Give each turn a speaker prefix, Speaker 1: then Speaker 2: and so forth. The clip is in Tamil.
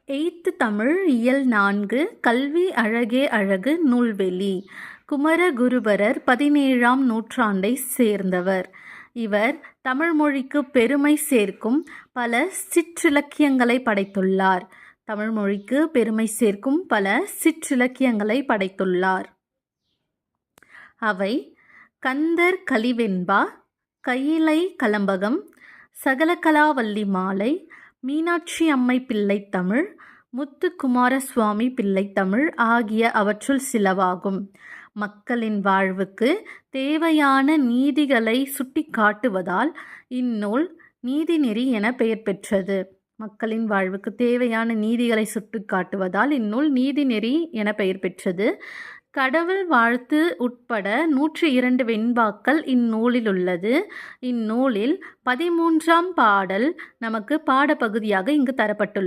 Speaker 1: எய்த்து தமிழ் இயல் 4 கல்வி அழகே அழகு நூல்வெளி. குமரகுருபரர் 17ஆம் நூற்றாண்டைச் சேர்ந்தவர். இவர் தமிழ்மொழிக்கு பெருமை சேர்க்கும் பல சிற்றிலக்கியங்களை படைத்துள்ளார். தமிழ்மொழிக்கு பெருமை சேர்க்கும் பல சிற்றிலக்கியங்களை படைத்துள்ளார். அவை கந்தர் கலிவெண்பா, கயிலை கலம்பகம், சகலகலாவல்லி மாலை, மீனாட்சி அம்மை பிள்ளைத்தமிழ், முத்துக்குமாரசுவாமி பிள்ளைத்தமிழ் ஆகிய அவற்றுள் சிலவாகும். மக்களின் வாழ்வுக்கு தேவையான நீதிகளை சுட்டிக்காட்டுவதால் இந்நூல் நீதிநெறி என பெயர் பெற்றது. மக்களின் வாழ்வுக்கு தேவையான நீதிகளை சுட்டிக்காட்டுவதால் இந்நூல் நீதிநெறி என பெயர் பெற்றது. கடவுள் வாழ்த்து உட்பட 102 வெண்பாக்கள் இந்நூலில் உள்ளது. இந்நூலில் 13ஆம் பாடல் நமக்கு பாடப்பகுதியாக இங்கு தரப்பட்டுள்ளது.